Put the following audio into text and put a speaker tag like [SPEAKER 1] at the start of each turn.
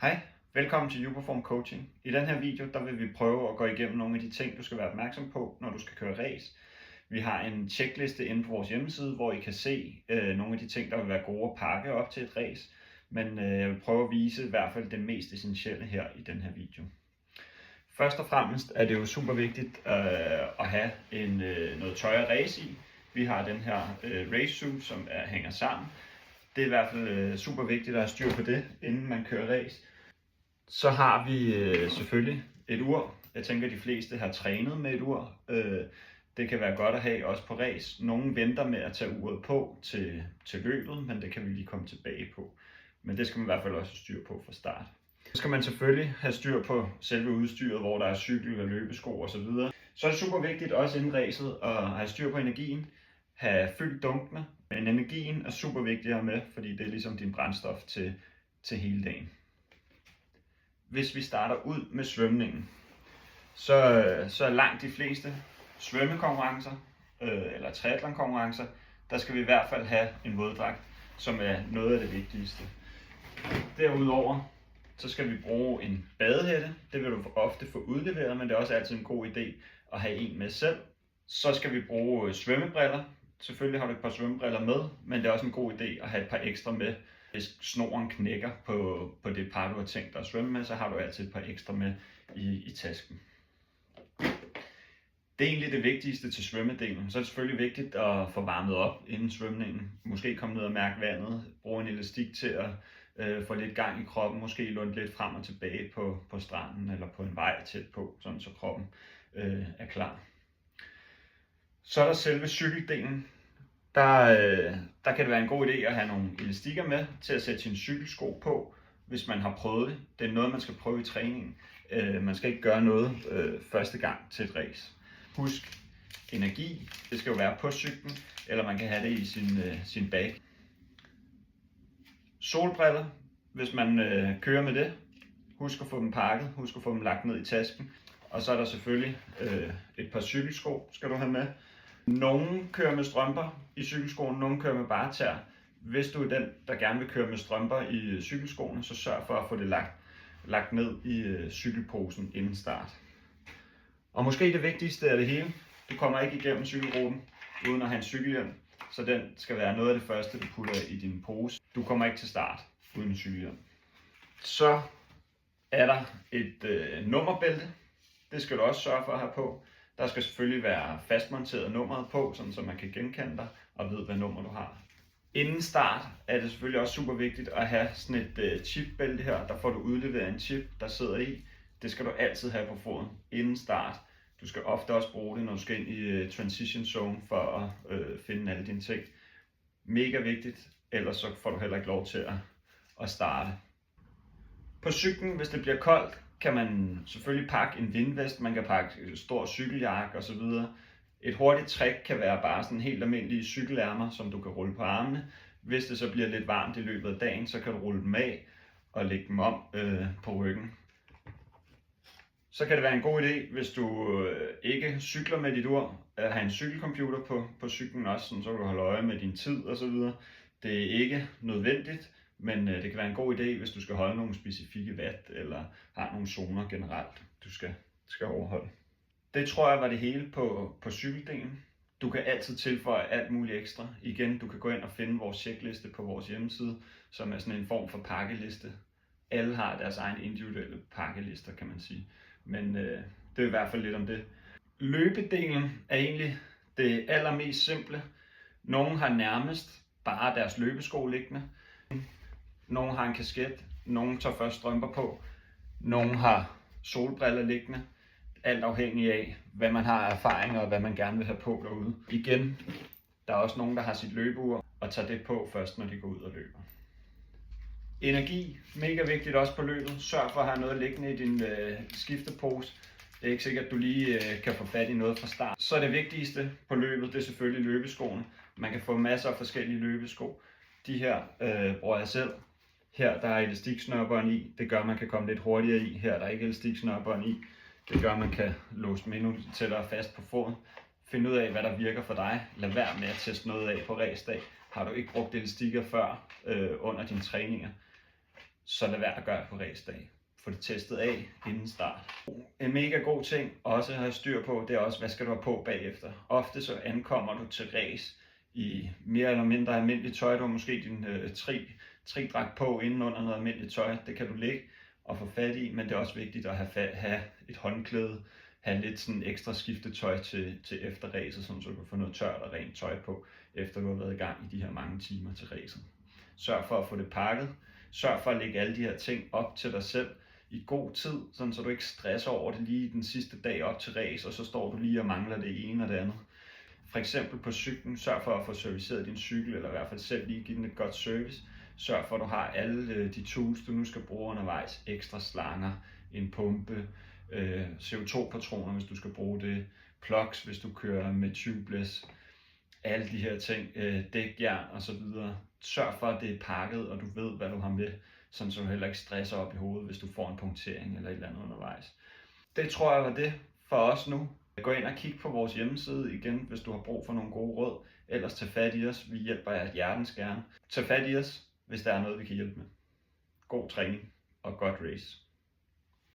[SPEAKER 1] Hej, velkommen til YouPerform Coaching. I den her video der vil vi prøve at gå igennem nogle af de ting, du skal være opmærksom på, når du skal køre race. Vi har en checkliste inde på vores hjemmeside, hvor I kan se nogle af de ting, der vil være gode at pakke op til et race. Men jeg vil prøve at vise i hvert fald det mest essentielle her i den her video. Først og fremmest er det jo super vigtigt at have noget tøj at race i. Vi har den her race suit, som hænger sammen. Det er i hvert fald super vigtigt at have styr på det, inden man kører race. Så har vi selvfølgelig et ur. Jeg tænker, at de fleste har trænet med et ur. Det kan være godt at have også på race. Nogle venter med at tage uret på til løbet, men det kan vi lige komme tilbage på. Men det skal man i hvert fald også have styr på fra start. Så skal man selvfølgelig have styr på selve udstyret, hvor der er cykel og løbesko osv. Så er det super vigtigt også inden racet at have styr på energien. Have fyldt dunkene. Men energien er super vigtig at have med, fordi det er ligesom din brændstof til hele dagen. Hvis vi starter ud med svømningen, så er langt de fleste svømmekonkurrencer eller triathlonkonkurrencer, der skal vi i hvert fald have en våddragt, som er noget af det vigtigste. Derudover så skal vi bruge en badehætte. Det vil du ofte få udleveret, men det er også altid en god idé at have en med selv. Så skal vi bruge svømmebriller. Selvfølgelig har du et par svømmebriller med, men det er også en god idé at have et par ekstra med. Hvis snoren knækker på det par, du har tænkt dig at svømme med, så har du altid et par ekstra med i tasken. Det er egentlig det vigtigste til svømmedelen. Så er det selvfølgelig vigtigt at få varmet op inden svømningen. Måske komme ned og mærke vandet. Bruge en elastik til at få lidt gang i kroppen. Måske lunde lidt frem og tilbage på stranden eller på en vej tæt på, sådan så kroppen er klar. Så er der selve cykeldelen. Der kan det være en god idé at have nogle elastikker med til at sætte sine cykelsko på, hvis man har prøvet det. Det er noget, man skal prøve i træningen. Man skal ikke gøre noget første gang til et race. Husk energi. Det skal jo være på cyklen, eller man kan have det i sin bag. Solbriller, hvis man kører med det. Husk at få dem pakket. Husk at få dem lagt ned i tasken. Og så er der selvfølgelig et par cykelsko, skal du have med. Nogle kører med strømper i cykelskoene, nogle kører med bare tæer. Hvis du er den, der gerne vil køre med strømper i cykelskoene, så sørg for at få det lagt ned i cykelposen inden start. Og måske det vigtigste af det hele, du kommer ikke igennem cykelruten uden at have en cykelhjelm, så den skal være noget af det første, du putter i din pose. Du kommer ikke til start uden en cykelhjelm. Så er der et nummerbælte. Det skal du også sørge for at have på. Der skal selvfølgelig være fastmonteret nummeret på, sådan så man kan genkende dig og ved, hvad nummer du har. Inden start er det selvfølgelig også super vigtigt at have sådan et chipbælte her. Der får du udleveret en chip, der sidder i. Det skal du altid have på foden inden start. Du skal ofte også bruge det, når du skal ind i transition zone for at finde alle dine ting. Mega vigtigt, ellers så får du heller ikke lov til at starte. På cyklen, hvis det bliver koldt, kan man selvfølgelig pakke en vindvest, man kan pakke en stor cykeljakke osv. Et hurtigt trick kan være bare sådan helt almindelige cykelærmer, som du kan rulle på armene. Hvis det så bliver lidt varmt i løbet af dagen, så kan du rulle dem af og lægge dem om på ryggen. Så kan det være en god idé, hvis du ikke cykler med dit ur, at have en cykelcomputer på cyklen også, så du holder øje med din tid osv. Det er ikke nødvendigt. Men det kan være en god idé, hvis du skal holde nogle specifikke watt, eller har nogle zoner generelt, du skal overholde. Det tror jeg var det hele på cykeldelen. Du kan altid tilføje alt muligt ekstra. Igen, du kan gå ind og finde vores checkliste på vores hjemmeside, som er sådan en form for pakkeliste. Alle har deres egen individuelle pakkelister, kan man sige. Men det er i hvert fald lidt om det. Løbedelen er egentlig det allermest simple. Nogle har nærmest bare deres løbesko liggende. Nogle har en kasket, nogle tager først strømper på, nogle har solbriller liggende, alt afhængig af, hvad man har af erfaring og hvad man gerne vil have på derude. Igen, der er også nogen, der har sit løbeur og tager det på først, når de går ud og løber. Energi, mega vigtigt også på løbet. Sørg for at have noget liggende i din skiftepose. Det er ikke sikkert, at du lige kan få fat i noget fra start. Så det vigtigste på løbet, det er selvfølgelig løbeskoene. Man kan få masser af forskellige løbesko. De her bruger jeg selv. Her der er elastiksnørbånd i, det gør at man kan komme lidt hurtigere i. Her der er ikke elastiksnørbånd i, det gør at man kan låse dem endnu tættere fast på foden. Find ud af hvad der virker for dig. Lad være med at teste noget af på racedag. Har du ikke brugt elastikker før under dine træninger, så lad være at gøre det på racedag. Få det testet af inden start. En mega god ting også at have styr på, det er også, hvad skal du have på bagefter. Ofte så ankommer du til race i mere eller mindre almindeligt tøj. Du har måske din tri-dragt på inden under noget almindeligt tøj. Det kan du lægge og få fat i, men det er også vigtigt at have et håndklæde, have lidt sådan ekstra skiftetøj til efter racet, så du kan få noget tørt og rent tøj på, efter du har været i gang i de her mange timer til racet. Sørg for at få det pakket. Sørg for at lægge alle de her ting op til dig selv i god tid, sådan så du ikke stresser over det lige den sidste dag op til race, og så står du lige og mangler det ene og det andet. For eksempel på cyklen, sørg for at få serviceret din cykel, eller i hvert fald selv lige give den et godt service. Sørg for at du har alle de tools, du nu skal bruge undervejs. Ekstra slanger, en pumpe, CO2-patroner, hvis du skal bruge det, plugs, hvis du kører med tubeless, alle de her ting, dækjern og så videre. Sørg for, at det er pakket, og du ved, hvad du har med, sådan så du heller ikke stresser op i hovedet, hvis du får en punktering eller et eller andet undervejs. Det tror jeg var det for os nu. Gå ind og kig på vores hjemmeside igen, hvis du har brug for nogle gode råd. Ellers tag fat i os. Vi hjælper jer hjertens gerne. Tag fat i os, hvis der er noget, vi kan hjælpe med. God træning og godt race.